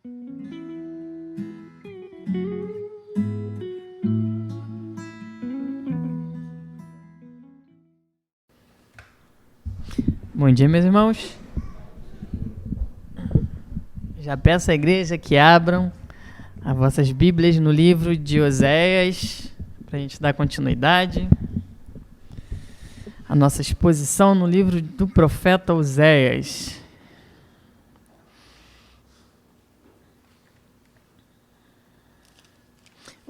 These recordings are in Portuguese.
Bom dia, meus irmãos. Já peço à igreja que abram as vossas Bíblias no livro de Oséias, para a gente dar continuidade. A nossa exposição no livro do profeta Oséias.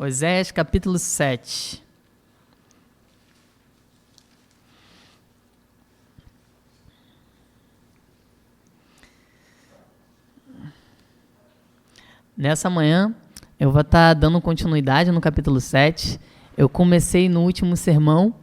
Oséias, capítulo 7. Nessa manhã, eu vou estar dando continuidade no capítulo 7. Eu comecei no último sermão.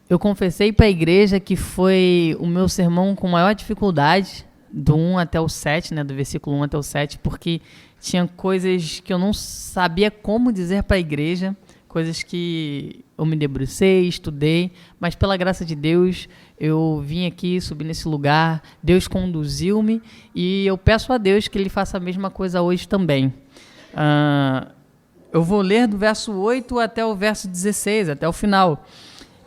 Eu confessei para a igreja que foi o meu sermão com maior dificuldade, do 1 até o 7, né, do versículo 1 até o 7, porque tinha coisas que eu não sabia como dizer para a igreja, coisas que eu me debrucei, estudei, mas pela graça de Deus, eu vim aqui, subi nesse lugar, Deus conduziu-me e eu peço a Deus que Ele faça a mesma coisa hoje também. Eu vou ler do verso 8 até o verso 16, até o final.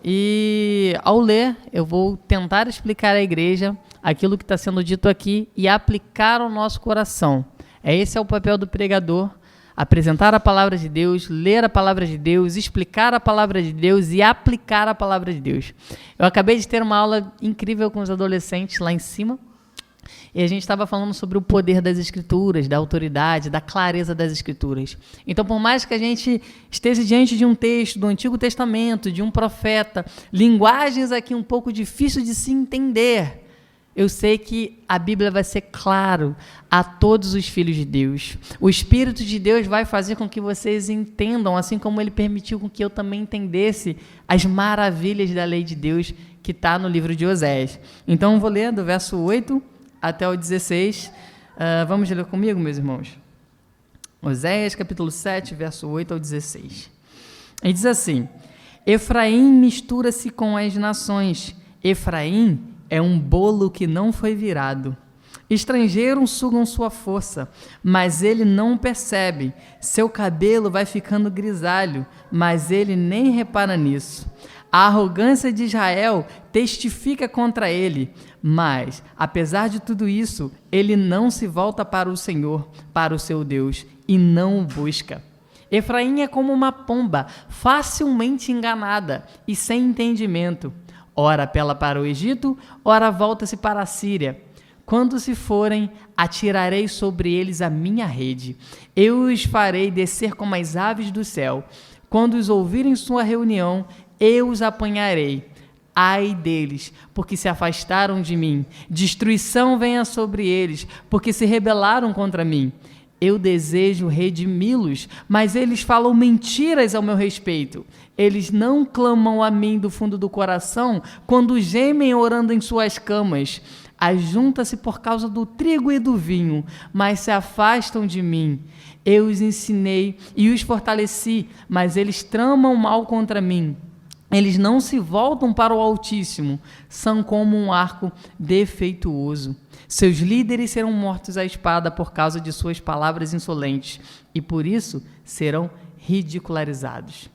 E ao ler, eu vou tentar explicar à igreja aquilo que está sendo dito aqui e aplicar ao nosso coração. Esse é o papel do pregador: apresentar a palavra de Deus, ler a palavra de Deus, explicar a palavra de Deus e aplicar a palavra de Deus. Eu acabei de ter uma aula incrível com os adolescentes lá em cima, e a gente estava falando sobre o poder das Escrituras, da autoridade, da clareza das Escrituras. Então, por mais que a gente esteja diante de um texto do Antigo Testamento, de um profeta, linguagens aqui um pouco difíceis de se entender, eu sei que a Bíblia vai ser claro a todos os filhos de Deus. O Espírito de Deus vai fazer com que vocês entendam, assim como Ele permitiu com que eu também entendesse as maravilhas da lei de Deus que está no livro de Oséias. Então, eu vou ler do verso 8 até o 16. Vamos ler comigo, meus irmãos? Oséias, capítulo 7, verso 8 ao 16. Ele diz assim: Efraim mistura-se com as nações. Efraim é um bolo que não foi virado. Estrangeiros sugam sua força, mas ele não percebe. Seu cabelo vai ficando grisalho, mas ele nem repara nisso. A arrogância de Israel testifica contra ele, mas, apesar de tudo isso, ele não se volta para o Senhor, para o seu Deus, e não o busca. Efraim é como uma pomba, facilmente enganada e sem entendimento. Ora apela para o Egito, ora volta-se para a Síria. Quando se forem, atirarei sobre eles a minha rede. Eu os farei descer como as aves do céu. Quando os ouvirem sua reunião, eu os apanharei. Ai deles, porque se afastaram de mim. Destruição venha sobre eles, porque se rebelaram contra mim. Eu desejo redimi-los, mas eles falam mentiras ao meu respeito. Eles não clamam a mim do fundo do coração quando gemem orando em suas camas. Ajuntam-se por causa do trigo e do vinho, mas se afastam de mim. Eu os ensinei e os fortaleci, mas eles tramam mal contra mim. Eles não se voltam para o Altíssimo, são como um arco defeituoso. Seus líderes serão mortos à espada por causa de suas palavras insolentes, e por isso serão ridicularizados.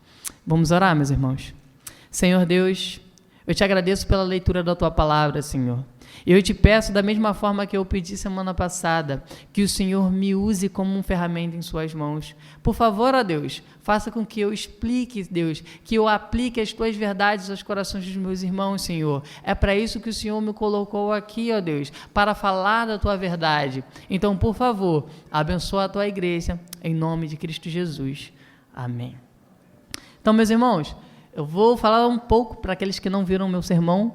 Vamos orar, meus irmãos? Senhor Deus, eu te agradeço pela leitura da tua palavra, Senhor. Eu te peço, da mesma forma que eu pedi semana passada, que o Senhor me use como uma ferramenta em suas mãos. Por favor, ó Deus, faça com que eu explique, Deus, que eu aplique as tuas verdades aos corações dos meus irmãos, Senhor. É para isso que o Senhor me colocou aqui, ó Deus, para falar da tua verdade. Então, por favor, abençoa a tua igreja, em nome de Cristo Jesus. Amém. Então, meus irmãos, eu vou falar um pouco para aqueles que não viram meu sermão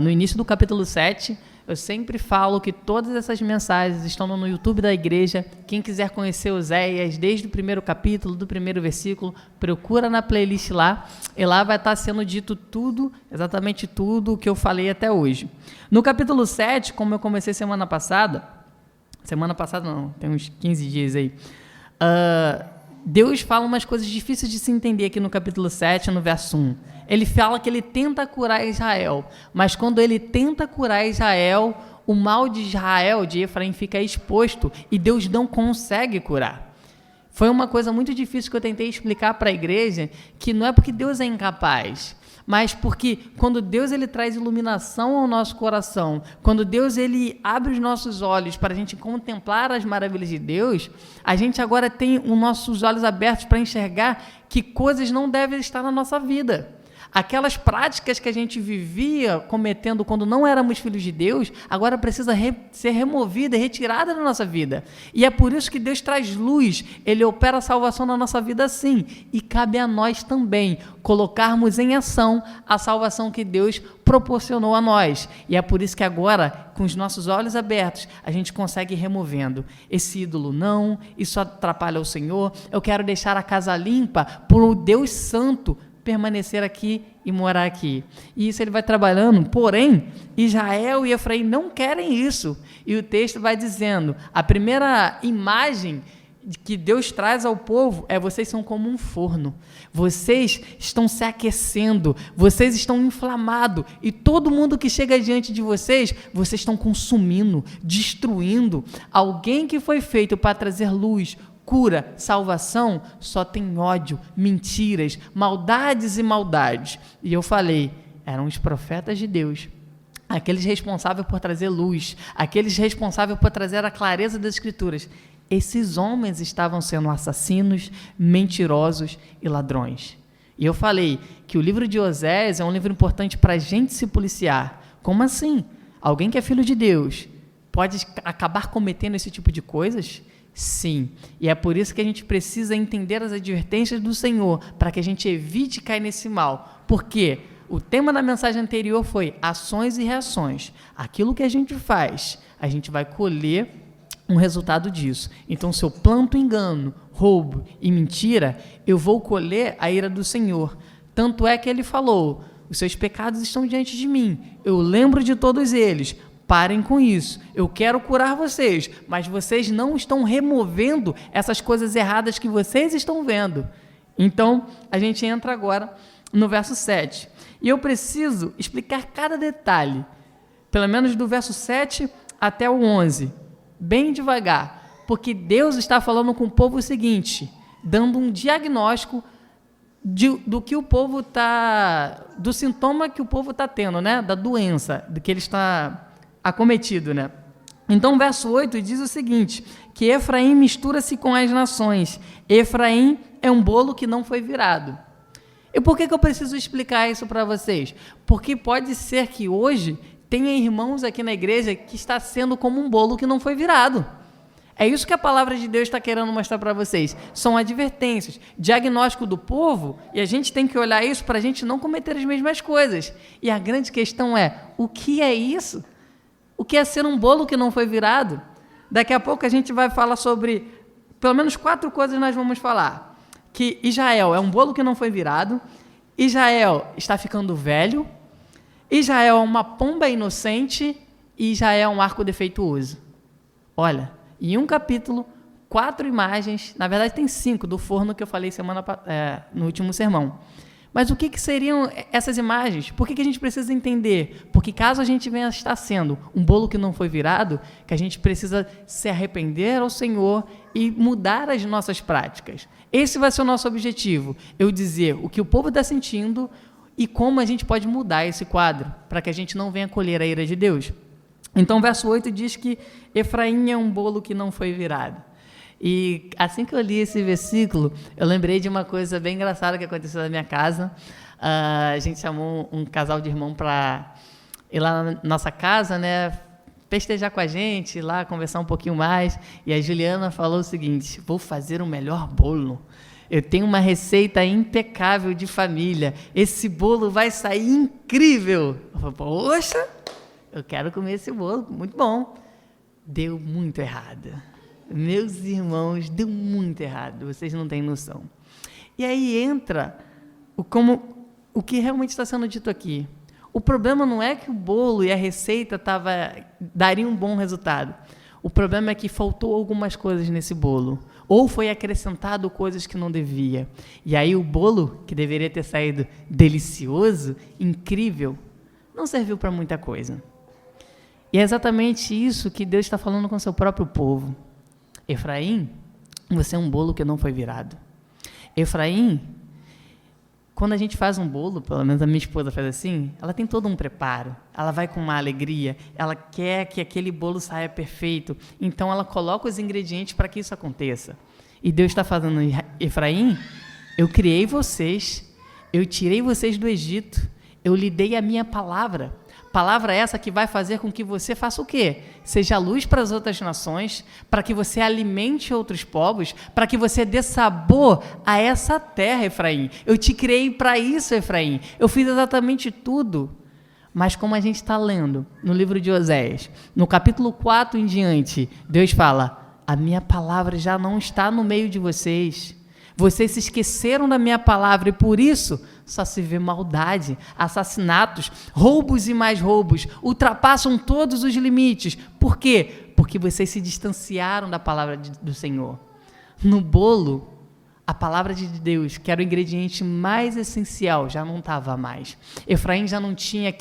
no início do capítulo 7. Eu sempre falo que todas essas mensagens estão no YouTube da igreja. Quem quiser conhecer Oséias, desde o primeiro capítulo, do primeiro versículo, procura na playlist lá. E lá vai estar sendo dito tudo, exatamente tudo o que eu falei até hoje. No capítulo 7, como eu comecei semana passada não, tem uns 15 dias aí, Deus fala umas coisas difíceis de se entender aqui no capítulo 7, no verso 1. Ele fala que ele tenta curar Israel, mas quando ele tenta curar Israel, o mal de Israel, de Efraim, fica exposto e Deus não consegue curar. Foi uma coisa muito difícil que eu tentei explicar para a igreja, que não é porque Deus é incapaz, mas porque quando Deus ele traz iluminação ao nosso coração, quando Deus ele abre os nossos olhos para a gente contemplar as maravilhas de Deus, a gente agora tem os nossos olhos abertos para enxergar que coisas não devem estar na nossa vida. Aquelas práticas que a gente vivia cometendo quando não éramos filhos de Deus, agora precisa ser removida e retirada da nossa vida. E é por isso que Deus traz luz, Ele opera a salvação na nossa vida sim. E cabe a nós também colocarmos em ação a salvação que Deus proporcionou a nós. E é por isso que agora, com os nossos olhos abertos, a gente consegue ir removendo esse ídolo. Não, isso atrapalha o Senhor. Eu quero deixar a casa limpa por um Deus santo permanecer aqui e morar aqui. E isso ele vai trabalhando, porém, Israel e Efraim não querem isso. E o texto vai dizendo, a primeira imagem que Deus traz ao povo é: vocês são como um forno, vocês estão se aquecendo, vocês estão inflamados, e todo mundo que chega diante de vocês, vocês estão consumindo, destruindo. Alguém que foi feito para trazer luz, cura, salvação, só tem ódio, mentiras, maldades e maldades. E eu falei, eram os profetas de Deus, aqueles responsáveis por trazer luz, aqueles responsáveis por trazer a clareza das Escrituras. Esses homens estavam sendo assassinos, mentirosos e ladrões. E eu falei que o livro de Oséias é um livro importante para a gente se policiar. Como assim? Alguém que é filho de Deus pode acabar cometendo esse tipo de coisas? Sim, e é por isso que a gente precisa entender as advertências do Senhor, para que a gente evite cair nesse mal. Porque o tema da mensagem anterior foi ações e reações. Aquilo que a gente faz, a gente vai colher um resultado disso. Então, se eu planto engano, roubo e mentira, eu vou colher a ira do Senhor. Tanto é que ele falou, os seus pecados estão diante de mim, eu lembro de todos eles. Parem com isso, eu quero curar vocês, mas vocês não estão removendo essas coisas erradas que vocês estão vendo. Então, a gente entra agora no verso 7. E eu preciso explicar cada detalhe, pelo menos do verso 7 até o 11, bem devagar, porque Deus está falando com o povo o seguinte, dando um diagnóstico do que o povo está, do sintoma que o povo está tendo, né? Da doença, do que ele está acometido, né? Então, verso 8 diz o seguinte, que Efraim mistura-se com as nações. Efraim é um bolo que não foi virado. E por que eu preciso explicar isso para vocês? Porque pode ser que hoje tenha irmãos aqui na igreja que está sendo como um bolo que não foi virado. É isso que a palavra de Deus está querendo mostrar para vocês. São advertências, diagnóstico do povo, e a gente tem que olhar isso para a gente não cometer as mesmas coisas. E a grande questão é, o que é isso? O que é ser um bolo que não foi virado? Daqui a pouco a gente vai falar sobre, pelo menos 4 coisas nós vamos falar. Que Israel é um bolo que não foi virado, Israel está ficando velho, Israel é uma pomba inocente e Israel é um arco defeituoso. Olha, em um capítulo, 4 imagens, na verdade tem 5, do forno que eu falei no último sermão. Mas o que seriam essas imagens? Por que a gente precisa entender? Porque caso a gente venha estar sendo um bolo que não foi virado, que a gente precisa se arrepender ao Senhor e mudar as nossas práticas. Esse vai ser o nosso objetivo, eu dizer o que o povo está sentindo e como a gente pode mudar esse quadro, para que a gente não venha colher a ira de Deus. Então, verso 8 diz que Efraim é um bolo que não foi virado. E assim que eu li esse versículo, eu lembrei de uma coisa bem engraçada que aconteceu na minha casa. A gente chamou um casal de irmão para ir lá na nossa casa, né, festejar com a gente, ir lá conversar um pouquinho mais. E a Juliana falou o seguinte, vou fazer o melhor bolo. Eu tenho uma receita impecável de família. Esse bolo vai sair incrível. Eu falei, poxa, eu quero comer esse bolo, muito bom. Deu muito errado. Meus irmãos, deu muito errado, vocês não têm noção. E aí entra o que realmente está sendo dito aqui. O problema não é que o bolo e a receita dariam um bom resultado. O problema é que faltou algumas coisas nesse bolo. Ou foi acrescentado coisas que não devia. E aí o bolo, que deveria ter saído delicioso, incrível, não serviu para muita coisa. E é exatamente isso que Deus está falando com o seu próprio povo. Efraim, você é um bolo que não foi virado. Efraim, quando a gente faz um bolo, pelo menos a minha esposa faz assim, ela tem todo um preparo, ela vai com uma alegria, ela quer que aquele bolo saia perfeito, então ela coloca os ingredientes para que isso aconteça. E Deus está falando, Efraim, eu criei vocês, eu tirei vocês do Egito, eu lhe dei a minha palavra essa que vai fazer com que você faça o quê? Seja luz para as outras nações, para que você alimente outros povos, para que você dê sabor a essa terra, Efraim. Eu te criei para isso, Efraim. Eu fiz exatamente tudo. Mas como a gente está lendo no livro de Oséias, no capítulo 4 em diante, Deus fala, a minha palavra já não está no meio de vocês. Vocês se esqueceram da minha palavra e por isso só se vê maldade, assassinatos, roubos e mais roubos, ultrapassam todos os limites. Por quê? Porque vocês se distanciaram da palavra do Senhor. No bolo, a palavra de Deus, que era o ingrediente mais essencial, já não estava mais. Efraim já não tinha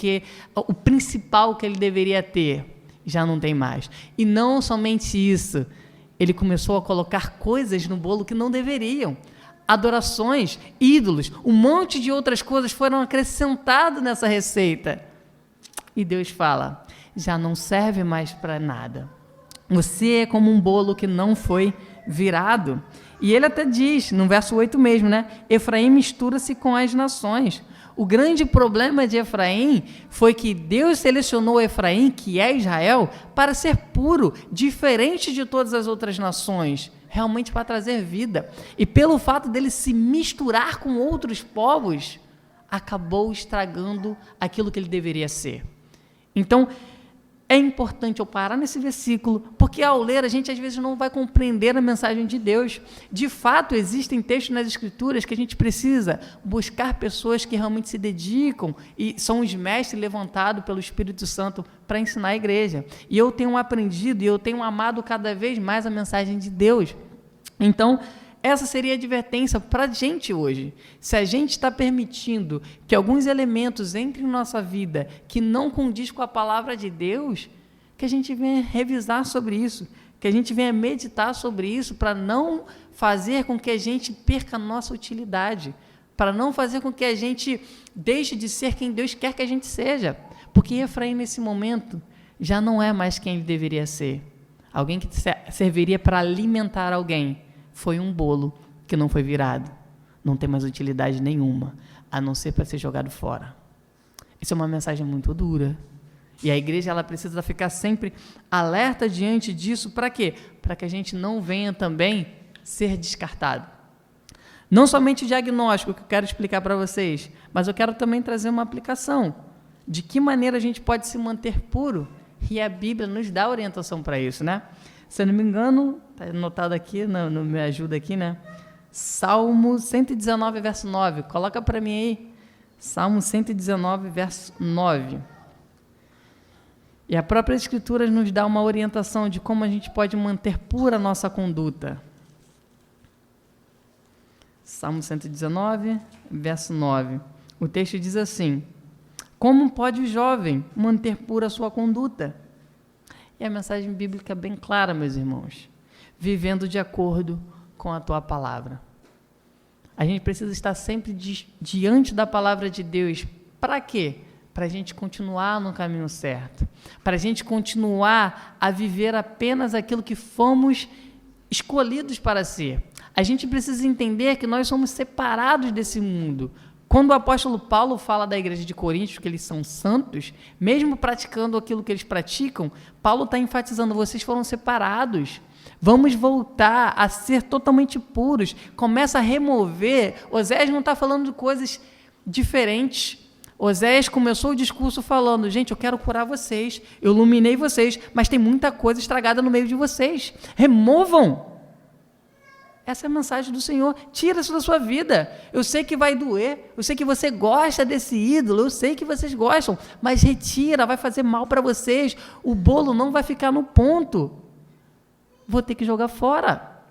o principal que ele deveria ter, já não tem mais. E não somente isso, ele começou a colocar coisas no bolo que não deveriam. Adorações, ídolos, um monte de outras coisas foram acrescentadas nessa receita. E Deus fala, já não serve mais para nada. Você é como um bolo que não foi virado. E ele até diz, no verso 8 mesmo, né? Efraim mistura-se com as nações. O grande problema de Efraim foi que Deus selecionou Efraim, que é Israel, para ser puro, diferente de todas as outras nações, realmente para trazer vida. E pelo fato dele se misturar com outros povos, acabou estragando aquilo que ele deveria ser. Então, é importante eu parar nesse versículo, porque ao ler a gente às vezes não vai compreender a mensagem de Deus. De fato, existem textos nas Escrituras que a gente precisa buscar pessoas que realmente se dedicam e são os mestres levantados pelo Espírito Santo para ensinar a igreja. E eu tenho aprendido e eu tenho amado cada vez mais a mensagem de Deus. Então, essa seria a advertência para a gente hoje. Se a gente está permitindo que alguns elementos entrem em nossa vida que não condiz com a palavra de Deus, que a gente venha revisar sobre isso, que a gente venha meditar sobre isso para não fazer com que a gente perca a nossa utilidade, para não fazer com que a gente deixe de ser quem Deus quer que a gente seja. Porque Efraim, nesse momento, já não é mais quem ele deveria ser. Alguém que serviria para alimentar alguém. Foi um bolo que não foi virado. Não tem mais utilidade nenhuma, a não ser para ser jogado fora. Isso é uma mensagem muito dura. E a igreja ela precisa ficar sempre alerta diante disso. Para quê? Para que a gente não venha também ser descartado. Não somente o diagnóstico que eu quero explicar para vocês, mas eu quero também trazer uma aplicação. De que maneira a gente pode se manter puro? E a Bíblia nos dá orientação para isso, né? Se eu não me engano, está anotado aqui, não me ajuda aqui, né? Salmo 119, verso 9. Coloca para mim aí. Salmo 119, verso 9. E a própria Escritura nos dá uma orientação de como a gente pode manter pura a nossa conduta. Salmo 119, verso 9. O texto diz assim: como pode o jovem manter pura a sua conduta? E a mensagem bíblica é bem clara, meus irmãos. Vivendo de acordo com a tua palavra. A gente precisa estar sempre diante da palavra de Deus. Para quê? Para a gente continuar no caminho certo. Para a gente continuar a viver apenas aquilo que fomos escolhidos para ser. A gente precisa entender que nós somos separados desse mundo. Quando o apóstolo Paulo fala da igreja de Coríntios, que eles são santos, mesmo praticando aquilo que eles praticam, Paulo está enfatizando, vocês foram separados. Vamos voltar a ser totalmente puros. Começa a remover. Oséias não está falando de coisas diferentes. Oséias começou o discurso falando, gente, eu quero curar vocês, eu iluminei vocês, mas tem muita coisa estragada no meio de vocês. Removam. Essa é a mensagem do Senhor. Tira isso da sua vida. Eu sei que vai doer, eu sei que você gosta desse ídolo, eu sei que vocês gostam, mas retira, vai fazer mal para vocês. O bolo não vai ficar no ponto. Vou ter que jogar fora.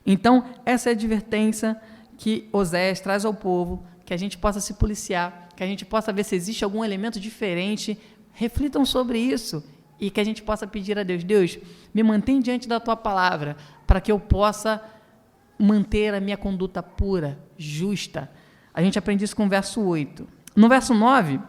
Então, essa é a advertência que Oséias traz ao povo, que a gente possa se policiar, que a gente possa ver se existe algum elemento diferente. Reflitam sobre isso e que a gente possa pedir a Deus, Deus, me mantém diante da Tua palavra, para que eu possa manter a minha conduta pura, justa. A gente aprende isso com o verso 8. No verso 9,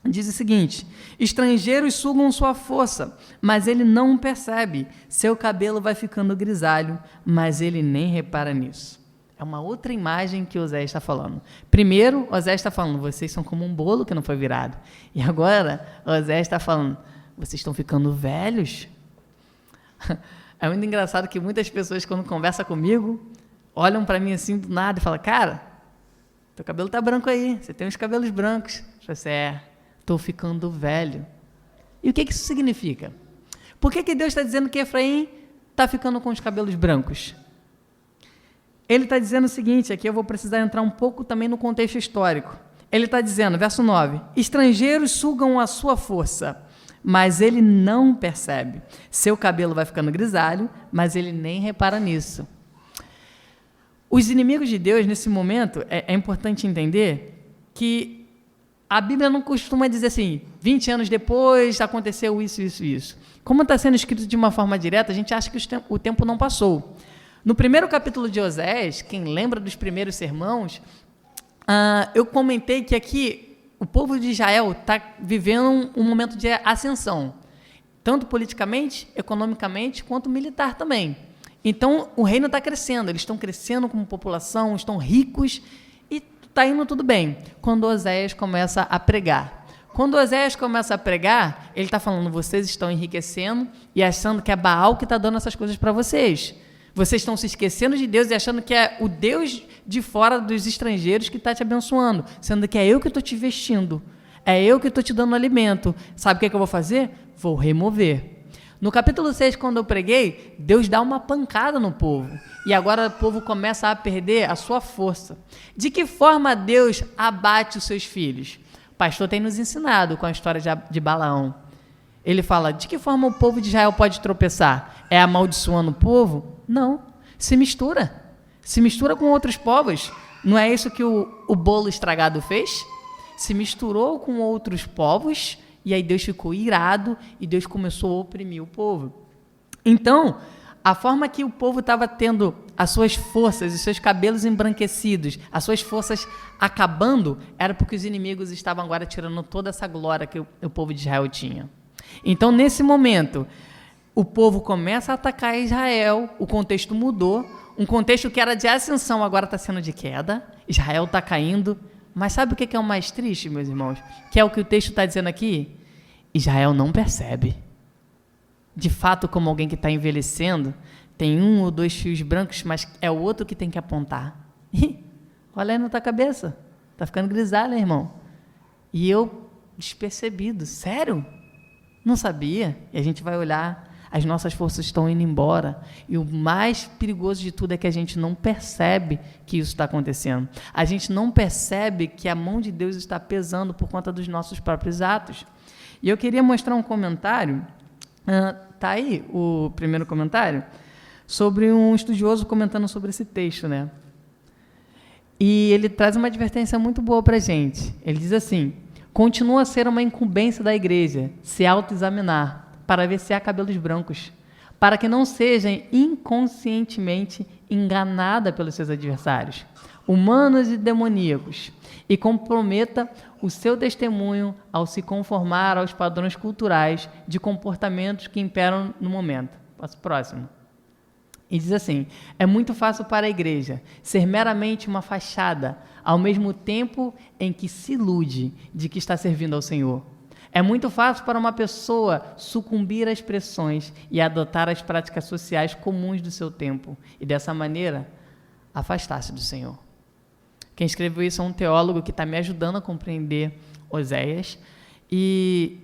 diz o seguinte: estrangeiros sugam sua força, mas ele não percebe. Seu cabelo vai ficando grisalho, mas ele nem repara nisso. É uma outra imagem que Oséias está falando. Primeiro, Oséias está falando, vocês são como um bolo que não foi virado. E agora, Oséias está falando, vocês estão ficando velhos? É muito engraçado que muitas pessoas, quando conversam comigo, olham para mim assim do nada e falam, cara, teu cabelo tá branco aí, você tem uns cabelos brancos. Eu falo, estou ficando velho. E o que isso significa? Por que Deus está dizendo que Efraim está ficando com os cabelos brancos? Ele está dizendo o seguinte, aqui eu vou precisar entrar um pouco também no contexto histórico. Ele está dizendo, verso 9, estrangeiros sugam a sua força, mas ele não percebe. Seu cabelo vai ficando grisalho, mas ele nem repara nisso. Os inimigos de Deus, nesse momento, é importante entender que a Bíblia não costuma dizer assim, 20 anos depois aconteceu isso, isso, isso. Como está sendo escrito de uma forma direta, a gente acha que o tempo não passou. No primeiro capítulo de Oséias, quem lembra dos primeiros sermões, eu comentei que aqui o povo de Israel está vivendo um momento de ascensão, tanto politicamente, economicamente, quanto militar também. Então, o reino está crescendo, eles estão crescendo como população, estão ricos e está indo tudo bem. Quando Oséias começa a pregar. Quando Oséias começa a pregar, ele está falando, vocês estão enriquecendo e achando que é Baal que está dando essas coisas para vocês. Vocês estão se esquecendo de Deus e achando que é o Deus de fora dos estrangeiros que está te abençoando, sendo que é eu que estou te vestindo, é eu que estou te dando alimento. Sabe o que eu vou fazer? Vou remover. No capítulo 6, quando eu preguei, Deus dá uma pancada no povo. E agora o povo começa a perder a sua força. De que forma Deus abate os seus filhos? O pastor tem nos ensinado com a história de Balaão. Ele fala, de que forma o povo de Israel pode tropeçar? É amaldiçoando o povo? Não. Se mistura. Se mistura com outros povos. Não é isso que o bolo estragado fez? Se misturou com outros povos e aí Deus ficou irado e Deus começou a oprimir o povo. Então, a forma que o povo estava tendo as suas forças, os seus cabelos embranquecidos, as suas forças acabando, era porque os inimigos estavam agora tirando toda essa glória que o povo de Israel tinha. Então, nesse momento, o povo começa a atacar Israel, o contexto mudou, um contexto que era de ascensão agora está sendo de queda, Israel está caindo, mas sabe o que é o mais triste, meus irmãos? Que é o que o texto está dizendo aqui? Israel não percebe. De fato, como alguém que está envelhecendo, tem 1 ou 2 fios brancos, mas é o outro que tem que apontar. Olha aí na tua cabeça, está ficando grisalho, irmão. E eu, despercebido, sério? Não sabia? E a gente vai olhar, as nossas forças estão indo embora. E o mais perigoso de tudo é que a gente não percebe que isso está acontecendo. A gente não percebe que a mão de Deus está pesando por conta dos nossos próprios atos. E eu queria mostrar um comentário, está aí o primeiro comentário, sobre um estudioso comentando sobre esse texto, né? E ele traz uma advertência muito boa para a gente. Ele diz assim, continua a ser uma incumbência da igreja se autoexaminar para ver se há cabelos brancos, para que não seja inconscientemente enganada pelos seus adversários, humanos e demoníacos, e comprometa o seu testemunho ao se conformar aos padrões culturais de comportamentos que imperam no momento. Passo próximo. E diz assim, é muito fácil para a igreja ser meramente uma fachada, ao mesmo tempo em que se ilude de que está servindo ao Senhor. É muito fácil para uma pessoa sucumbir às pressões e adotar as práticas sociais comuns do seu tempo e, dessa maneira, afastar-se do Senhor. Quem escreveu isso é um teólogo que está me ajudando a compreender Oséias. E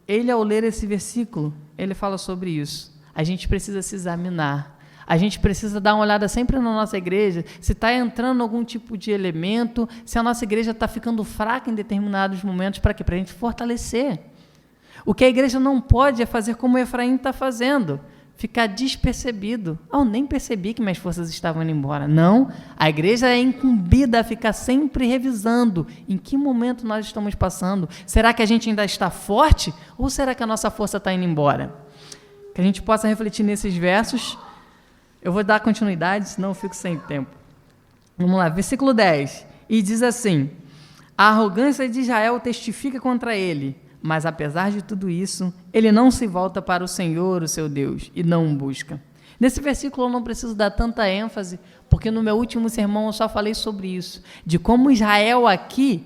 ele, ao ler esse versículo, ele fala sobre isso. A gente precisa se examinar. A gente precisa dar uma olhada sempre na nossa igreja, se está entrando algum tipo de elemento, se a nossa igreja está ficando fraca em determinados momentos, para quê? Para a gente fortalecer. O que a igreja não pode é fazer como Efraim está fazendo, ficar despercebido. Eu nem percebi que minhas forças estavam indo embora. Não, a igreja é incumbida a ficar sempre revisando em que momento nós estamos passando. Será que a gente ainda está forte ou será que a nossa força está indo embora? Que a gente possa refletir nesses versos. Eu vou dar continuidade, senão eu fico sem tempo. Vamos lá, versículo 10. E diz assim: a arrogância de Israel testifica contra ele, mas apesar de tudo isso, ele não se volta para o Senhor, o seu Deus, e não o busca. Nesse versículo eu não preciso dar tanta ênfase, porque no meu último sermão eu só falei sobre isso, de como Israel aqui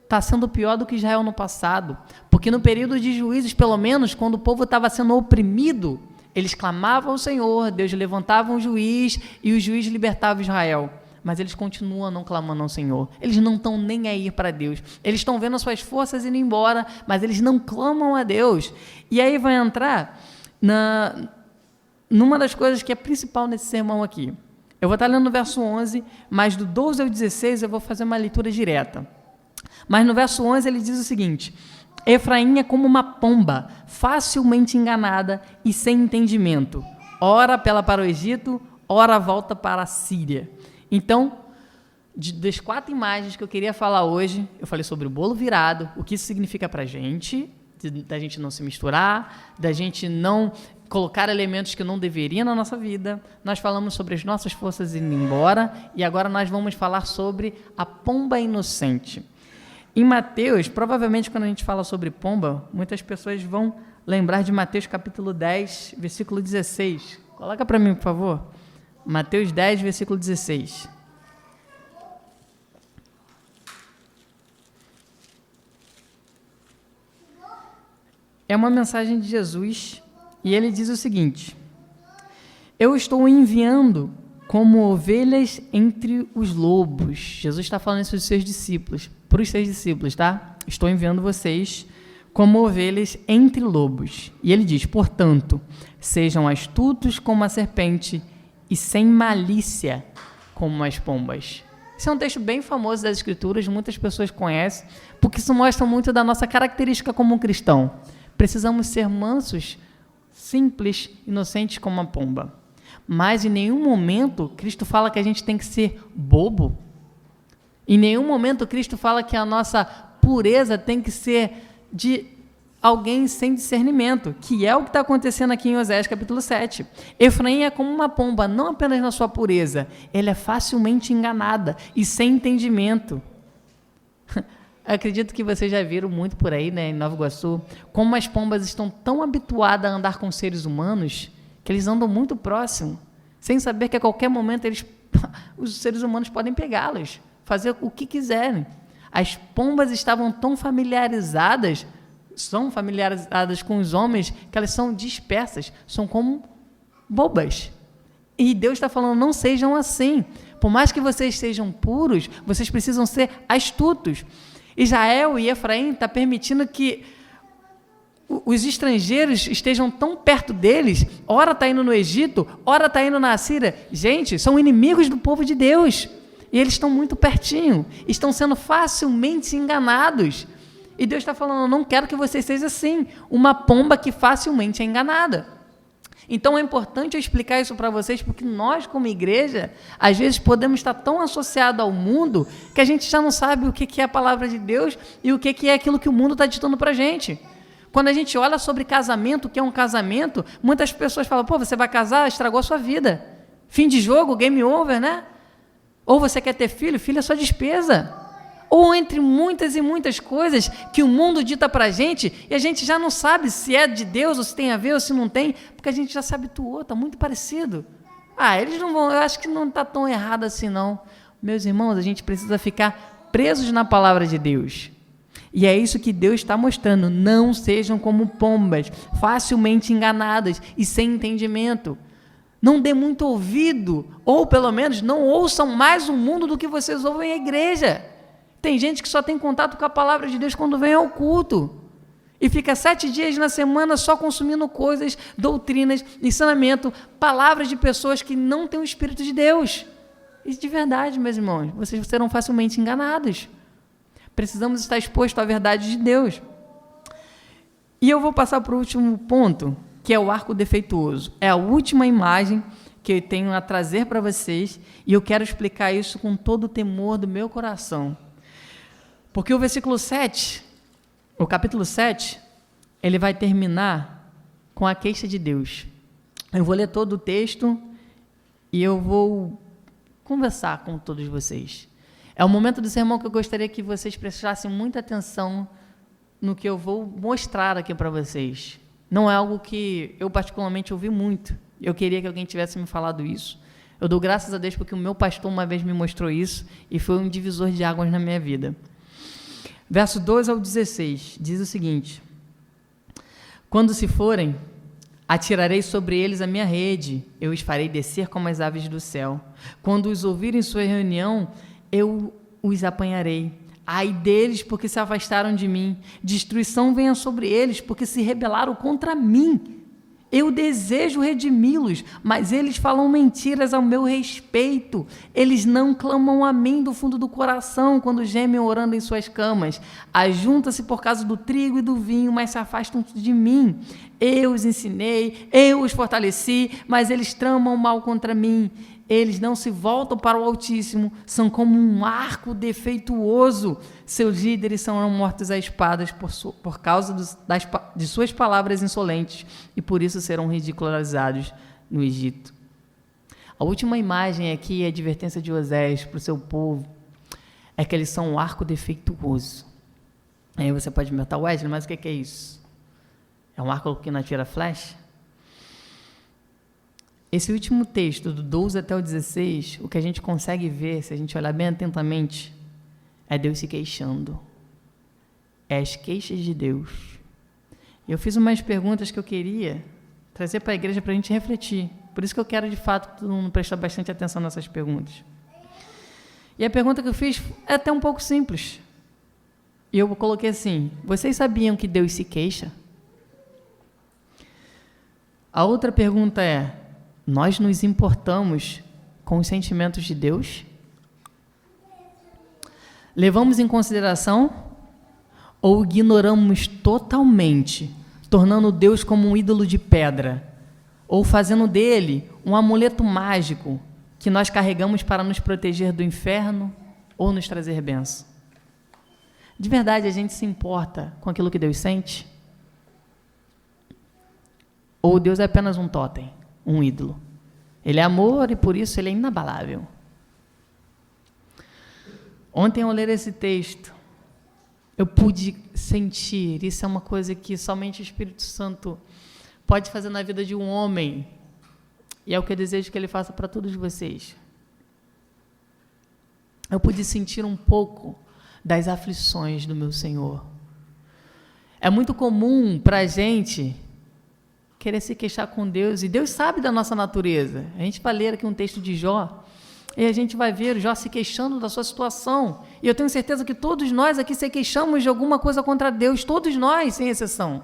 está sendo pior do que Israel no passado, porque no período de Juízes, pelo menos, quando o povo estava sendo oprimido, eles clamavam ao Senhor, Deus levantava um juiz e o juiz libertava Israel. Mas eles continuam não clamando ao Senhor. Eles não estão nem aí para Deus. Eles estão vendo as suas forças indo embora, mas eles não clamam a Deus. E aí vai entrar numa das coisas que é principal nesse sermão aqui. Eu vou estar lendo no verso 11, mas do 12 ao 16 eu vou fazer uma leitura direta. Mas no verso 11 ele diz o seguinte: Efraim é como uma pomba, facilmente enganada e sem entendimento. Ora apela para o Egito, ora volta para a Síria. Então, das 4 imagens que eu queria falar hoje, eu falei sobre o bolo virado, o que isso significa para a gente, da gente não se misturar, da gente não colocar elementos que não deveriam na nossa vida. Nós falamos sobre as nossas forças indo embora e agora nós vamos falar sobre a pomba inocente. Em Mateus, provavelmente quando a gente fala sobre pomba, muitas pessoas vão lembrar de Mateus capítulo 10, versículo 16. Coloca para mim, por favor. Mateus 10, versículo 16. É uma mensagem de Jesus e ele diz o seguinte: eu estou enviando como ovelhas entre os lobos. Jesus está falando isso para os seus discípulos, tá? Estou enviando vocês como ovelhas entre lobos. E ele diz, portanto, sejam astutos como a serpente e sem malícia como as pombas. Esse é um texto bem famoso das Escrituras, muitas pessoas conhecem, porque isso mostra muito da nossa característica como cristão. Precisamos ser mansos, simples, inocentes como a pomba. Mas em nenhum momento Cristo fala que a gente tem que ser bobo. Em nenhum momento Cristo fala que a nossa pureza tem que ser de alguém sem discernimento, que é o que está acontecendo aqui em Oséias capítulo 7. Efraim é como uma pomba, não apenas na sua pureza, ela é facilmente enganada e sem entendimento. Acredito que vocês já viram muito por aí, né, em Nova Iguaçu, como as pombas estão tão habituadas a andar com seres humanos, que eles andam muito próximo, sem saber que a qualquer momento os seres humanos podem pegá-los, fazer o que quiserem. As pombas estavam tão são familiarizadas com os homens, que elas são dispersas, são como bobas. E Deus está falando, não sejam assim. Por mais que vocês sejam puros, vocês precisam ser astutos. Israel e Efraim está permitindo que os estrangeiros estejam tão perto deles, ora está indo no Egito, ora está indo na Síria. Gente, são inimigos do povo de Deus. E eles estão muito pertinho, estão sendo facilmente enganados. E Deus está falando, eu não quero que vocês sejam assim, uma pomba que facilmente é enganada. Então é importante eu explicar isso para vocês, porque nós, como igreja, às vezes podemos estar tão associados ao mundo, que a gente já não sabe o que é a palavra de Deus e o que é aquilo que o mundo está ditando para a gente. Quando a gente olha sobre casamento, o que é um casamento, muitas pessoas falam, pô, você vai casar, estragou a sua vida. Fim de jogo, game over, né? Ou você quer ter filho, filho é sua despesa. Ou entre muitas e muitas coisas que o mundo dita para a gente, e a gente já não sabe se é de Deus, ou se tem a ver, ou se não tem, porque a gente já se habituou, está muito parecido. Eles não vão, eu acho que não está tão errado assim não. Meus irmãos, a gente precisa ficar presos na palavra de Deus. E é isso que Deus está mostrando, não sejam como pombas, facilmente enganadas e sem entendimento. Não dê muito ouvido, ou pelo menos não ouçam mais o mundo do que vocês ouvem a igreja. Tem gente que só tem contato com a palavra de Deus quando vem ao culto. E fica 7 dias na semana só consumindo coisas, doutrinas, ensinamento, palavras de pessoas que não têm o Espírito de Deus. E de verdade, meus irmãos, vocês serão facilmente enganados. Precisamos estar expostos à verdade de Deus. E eu vou passar para o último ponto, que é o arco defeituoso. É a última imagem que eu tenho a trazer para vocês, e eu quero explicar isso com todo o temor do meu coração. Porque o versículo 7, o capítulo 7, ele vai terminar com a queixa de Deus. Eu vou ler todo o texto e eu vou conversar com todos vocês. É o momento do sermão que eu gostaria que vocês prestassem muita atenção no que eu vou mostrar aqui para vocês. Não é algo que eu particularmente ouvi muito. Eu queria que alguém tivesse me falado isso. Eu dou graças a Deus porque o meu pastor uma vez me mostrou isso e foi um divisor de águas na minha vida. Verso 12 ao 16, diz o seguinte: quando se forem, atirarei sobre eles a minha rede, eu os farei descer como as aves do céu. Quando os ouvirem em sua reunião, eu os apanharei. Ai deles, porque se afastaram de mim. Destruição venha sobre eles, porque se rebelaram contra mim. Eu desejo redimi-los, mas eles falam mentiras ao meu respeito. Eles não clamam a mim do fundo do coração, quando gemem orando em suas camas. Ajuntam-se por causa do trigo e do vinho, mas se afastam de mim. Eu os ensinei, eu os fortaleci, mas eles tramam mal contra mim. Eles não se voltam para o Altíssimo, são como um arco defeituoso. Seus líderes serão mortos a espadas por causa de suas palavras insolentes, e por isso serão ridicularizados no Egito. A última imagem aqui, a advertência de Osés para o seu povo, é que eles são um arco defeituoso. Aí você pode me perguntar, Wesley, mas o que é isso? É um arco que não atira flecha? Esse último texto, do 12 até o 16, o que a gente consegue ver, se a gente olhar bem atentamente, é Deus se queixando. É as queixas de Deus. Eu fiz umas perguntas que eu queria trazer para a igreja para a gente refletir. Por isso que eu quero, de fato, que todo mundo prestar bastante atenção nessas perguntas. E a pergunta que eu fiz é até um pouco simples. E eu coloquei assim: vocês sabiam que Deus se queixa? A outra pergunta é: nós nos importamos com os sentimentos de Deus? Levamos em consideração ou ignoramos totalmente, tornando Deus como um ídolo de pedra, ou fazendo dele um amuleto mágico que nós carregamos para nos proteger do inferno ou nos trazer bênção? De verdade, a gente se importa com aquilo que Deus sente? Ou Deus é apenas um totem? Um ídolo. Ele é amor e por isso ele é inabalável. Ontem ao ler esse texto, eu pude sentir, isso é uma coisa que somente o Espírito Santo pode fazer na vida de um homem, e é o que eu desejo que ele faça para todos vocês. Eu pude sentir um pouco das aflições do meu Senhor. É muito comum para a gente querer se queixar com Deus, e Deus sabe da nossa natureza. A gente vai ler aqui um texto de Jó, e a gente vai ver Jó se queixando da sua situação, e eu tenho certeza que todos nós aqui se queixamos de alguma coisa contra Deus, todos nós, sem exceção.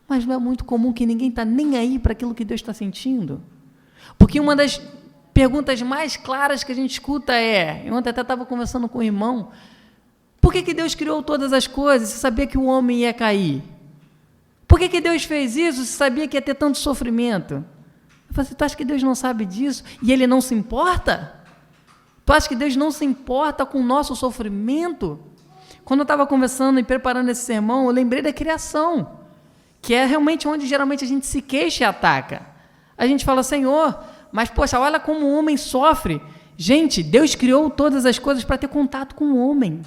Mas não é muito comum que ninguém está nem aí para aquilo que Deus está sentindo? Porque uma das perguntas mais claras que a gente escuta é, eu ontem até estava conversando com o irmão, por que Deus criou todas as coisas se sabia que o homem ia cair? Por que Deus fez isso se sabia que ia ter tanto sofrimento? Eu falei assim, tu acha que Deus não sabe disso? E Ele não se importa? Tu acha que Deus não se importa com o nosso sofrimento? Quando eu estava conversando e preparando esse sermão, eu lembrei da criação, que é realmente onde geralmente a gente se queixa e ataca. A gente fala, Senhor, mas poxa, olha como o homem sofre. Gente, Deus criou todas as coisas para ter contato com o homem.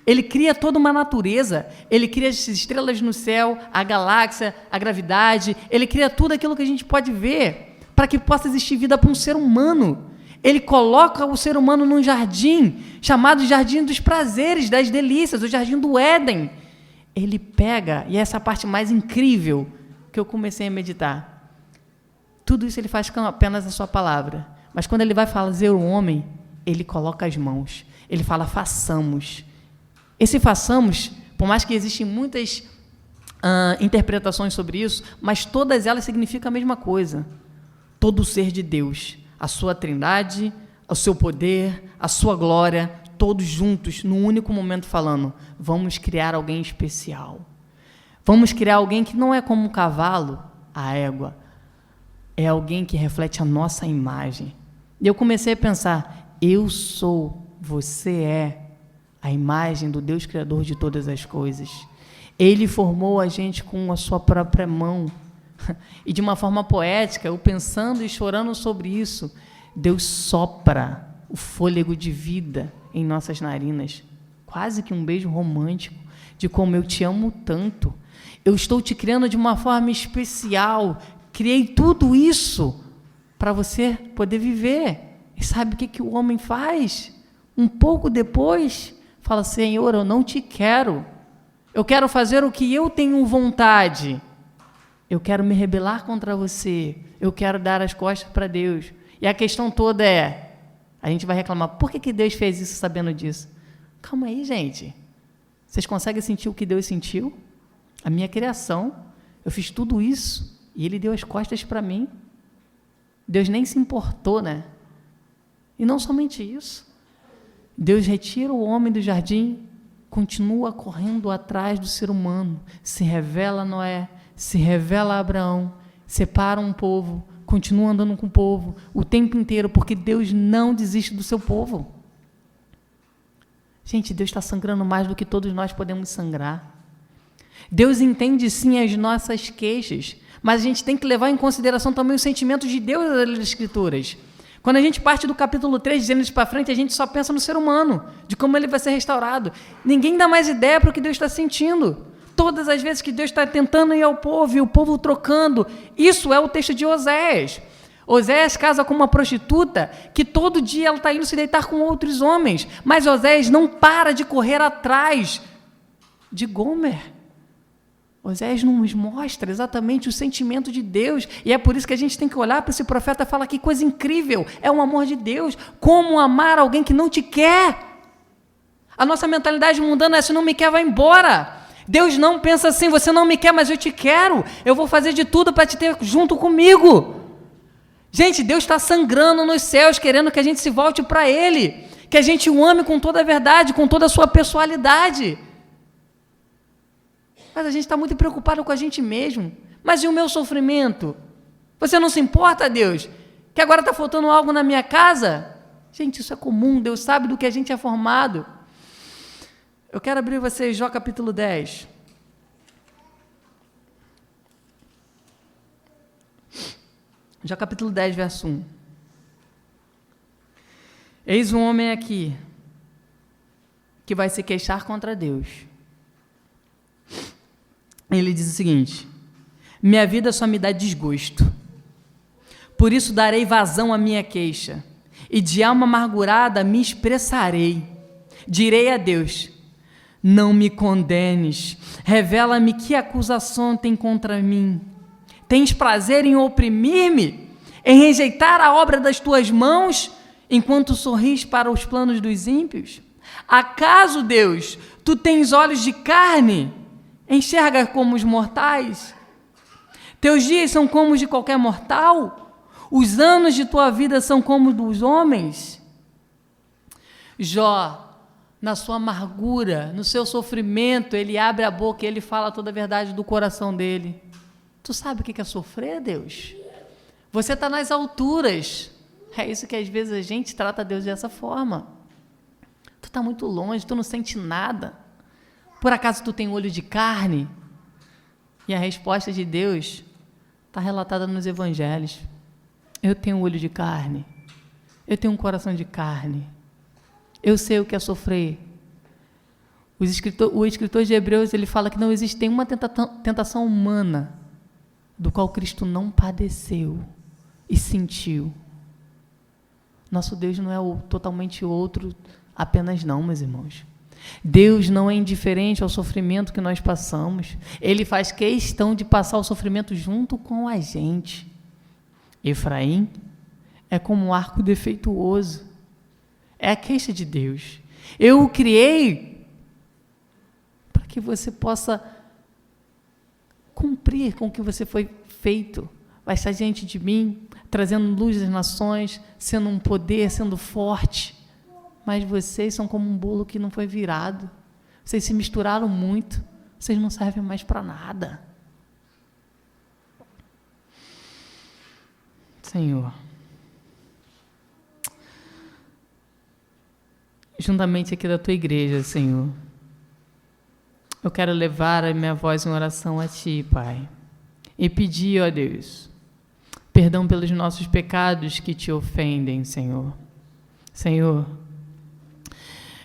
Ele cria toda uma natureza, ele cria as estrelas no céu, a galáxia, a gravidade, ele cria tudo aquilo que a gente pode ver, para que possa existir vida para um ser humano. Ele coloca o ser humano num jardim, chamado Jardim dos Prazeres, das Delícias, o Jardim do Éden. Ele pega, e essa é a parte mais incrível que eu comecei a meditar, tudo isso ele faz com apenas a sua palavra, mas quando ele vai fazer o homem, ele coloca as mãos, ele fala, façamos. Esse façamos, por mais que existem muitas interpretações sobre isso, mas todas elas significam a mesma coisa. Todo o ser de Deus, a sua trindade, o seu poder, a sua glória, todos juntos, num único momento falando, vamos criar alguém especial. Vamos criar alguém que não é como um cavalo, a égua. É alguém que reflete a nossa imagem. E eu comecei a pensar, eu sou, você é a imagem do Deus Criador de todas as coisas. Ele formou a gente com a sua própria mão. E de uma forma poética, eu pensando e chorando sobre isso, Deus sopra o fôlego de vida em nossas narinas. Quase que um beijo romântico de como eu te amo tanto. Eu estou te criando de uma forma especial. Criei tudo isso para você poder viver. E sabe o que o homem faz? Um pouco depois, fala, Senhor, eu não te quero. Eu quero fazer o que eu tenho vontade. Eu quero me rebelar contra você. Eu quero dar as costas para Deus. E a questão toda é, a gente vai reclamar, por que Deus fez isso sabendo disso? Calma aí, gente. Vocês conseguem sentir o que Deus sentiu? A minha criação. Eu fiz tudo isso e Ele deu as costas para mim. Deus nem se importou, né? E não somente isso. Deus retira o homem do jardim, continua correndo atrás do ser humano, se revela a Noé, se revela a Abraão, separa um povo, continua andando com o povo o tempo inteiro, porque Deus não desiste do seu povo. Gente, Deus está sangrando mais do que todos nós podemos sangrar. Deus entende sim as nossas queixas, mas a gente tem que levar em consideração também os sentimentos de Deus das Escrituras. Quando a gente parte do capítulo 3, de Gênesis para frente, a gente só pensa no ser humano, de como ele vai ser restaurado. Ninguém dá mais ideia para o que Deus está sentindo. Todas as vezes que Deus está tentando ir ao povo, e o povo trocando, isso é o texto de Oséias. Oséias casa com uma prostituta, que todo dia ela está indo se deitar com outros homens, mas Oséias não para de correr atrás de Gomer. Oséias nos mostra exatamente o sentimento de Deus, e é por isso que a gente tem que olhar para esse profeta e falar, que coisa incrível, é o amor de Deus, como amar alguém que não te quer. A nossa mentalidade mundana é, se não me quer, vai embora. Deus não pensa assim, você não me quer, mas eu te quero, eu vou fazer de tudo para te ter junto comigo. Gente, Deus está sangrando nos céus, querendo que a gente se volte para Ele, que a gente o ame com toda a verdade, com toda a sua pessoalidade. Mas a gente está muito preocupado com a gente mesmo. Mas e o meu sofrimento? Você não se importa, Deus? Que agora está faltando algo na minha casa? Gente, isso é comum, Deus sabe do que a gente é formado. Eu quero abrir vocês, Jó capítulo 10. Jó capítulo 10, verso 1. Eis um homem aqui que vai se queixar contra Deus. Ele diz o seguinte: minha vida só me dá desgosto, por isso darei vazão à minha queixa, e de alma amargurada me expressarei. Direi a Deus: não me condenes, revela-me que acusação tem contra mim. Tens prazer em oprimir-me, em rejeitar a obra das tuas mãos, enquanto sorris para os planos dos ímpios? Acaso, Deus, tu tens olhos de carne? Enxerga como os mortais? Teus dias são como os de qualquer mortal? Os anos de tua vida são como os dos homens? Jó, na sua amargura, no seu sofrimento, ele abre a boca e ele fala toda a verdade do coração dele. Tu sabe o que é sofrer, Deus? Você está nas alturas. É isso que às vezes a gente trata Deus dessa forma. Tu está muito longe, tu não sente nada. Por acaso tu tem olho de carne? E a resposta de Deus está relatada nos evangelhos. Eu tenho olho de carne. Eu tenho um coração de carne. Eu sei o que é sofrer. O escritor de Hebreus, ele fala que não existe nenhuma tentação humana do qual Cristo não padeceu e sentiu. Nosso Deus não é totalmente outro apenas não, meus irmãos. Deus não é indiferente ao sofrimento que nós passamos. Ele faz questão de passar o sofrimento junto com a gente. Efraim é como um arco defeituoso. É a queixa de Deus. Eu o criei para que você possa cumprir com o que você foi feito. Vai estar diante de mim, trazendo luz às nações, sendo um poder, sendo forte. Mas vocês são como um bolo que não foi virado. Vocês se misturaram muito. Vocês não servem mais para nada. Senhor, juntamente aqui da tua igreja, Senhor, eu quero levar a minha voz em oração a Ti, Pai, e pedir, ó Deus, perdão pelos nossos pecados que Te ofendem, Senhor. Senhor,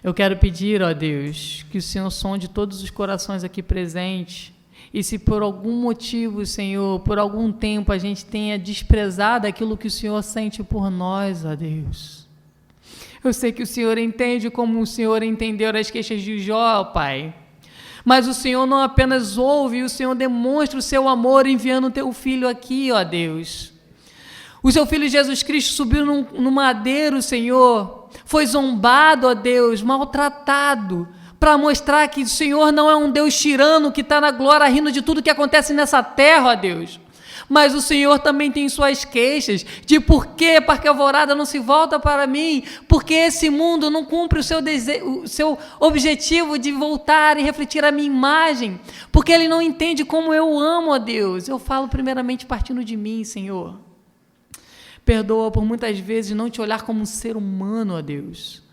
eu quero pedir, ó Deus, que o Senhor sonde todos os corações aqui presentes, e se por algum motivo, Senhor, por algum tempo a gente tenha desprezado aquilo que o Senhor sente por nós, ó Deus. Eu sei que o Senhor entende como o Senhor entendeu as queixas de Jó, Pai. Mas o Senhor não apenas ouve, o Senhor demonstra o seu amor enviando o teu filho aqui, ó Deus. O seu filho Jesus Cristo subiu no madeiro, Senhor, foi zombado, ó Deus, maltratado, para mostrar que o Senhor não é um Deus tirano que está na glória rindo de tudo que acontece nessa terra, ó Deus. Mas o Senhor também tem suas queixas de por que Parque Alvorada não se volta para mim, porque esse mundo não cumpre o seu objetivo de voltar e refletir a minha imagem, porque ele não entende como eu amo, ó Deus. Eu falo primeiramente partindo de mim, Senhor. Perdoa por muitas vezes não te olhar como um ser humano, ó Deus.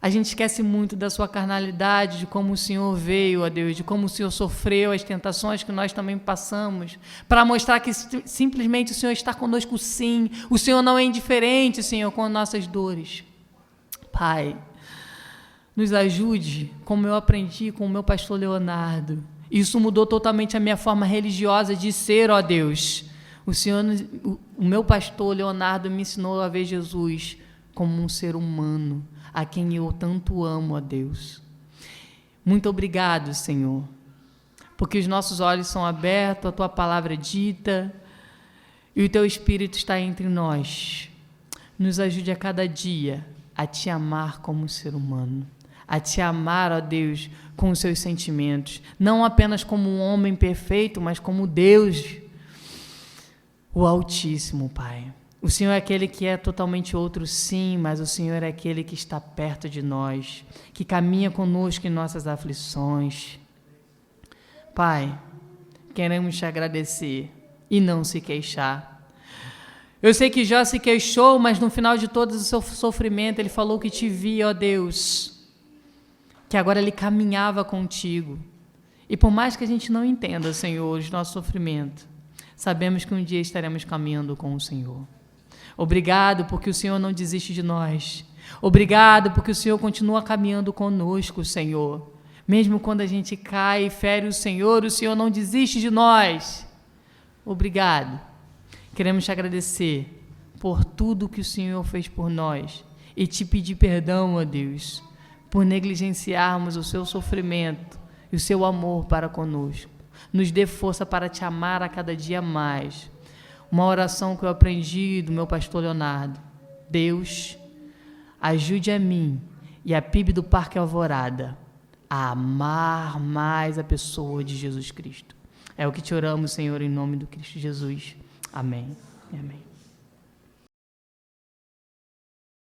A gente esquece muito da sua carnalidade, de como o Senhor veio, ó Deus, de como o Senhor sofreu as tentações que nós também passamos, para mostrar que simplesmente o Senhor está conosco sim, o Senhor não é indiferente, Senhor, com as nossas dores. Pai, nos ajude, como eu aprendi com o meu pastor Leonardo. Isso mudou totalmente a minha forma religiosa de ser, ó Deus. O meu pastor Leonardo me ensinou a ver Jesus como um ser humano, a quem eu tanto amo, ó Deus. Muito obrigado, Senhor, porque os nossos olhos são abertos, a Tua palavra é dita e o Teu Espírito está entre nós. Nos ajude a cada dia a Te amar como ser humano, a Te amar, ó Deus, com os Seus sentimentos, não apenas como um homem perfeito, mas como Deus, o Altíssimo, Pai. O Senhor é aquele que é totalmente outro, sim, mas o Senhor é aquele que está perto de nós, que caminha conosco em nossas aflições. Pai, queremos te agradecer e não se queixar. Eu sei que Jó se queixou, mas no final de todo o seu sofrimento, ele falou que te via, ó Deus, que agora ele caminhava contigo. E por mais que a gente não entenda, Senhor, o nosso sofrimento, sabemos que um dia estaremos caminhando com o Senhor. Obrigado porque o Senhor não desiste de nós. Obrigado porque o Senhor continua caminhando conosco, Senhor. Mesmo quando a gente cai e fere o Senhor não desiste de nós. Obrigado. Queremos te agradecer por tudo que o Senhor fez por nós e te pedir perdão, ó Deus, por negligenciarmos o seu sofrimento e o seu amor para conosco. Nos dê força para te amar a cada dia mais. Uma oração que eu aprendi do meu pastor Leonardo. Deus, ajude a mim e a PIB do Parque Alvorada a amar mais a pessoa de Jesus Cristo. É o que te oramos, Senhor, em nome do Cristo Jesus. Amém. Amém.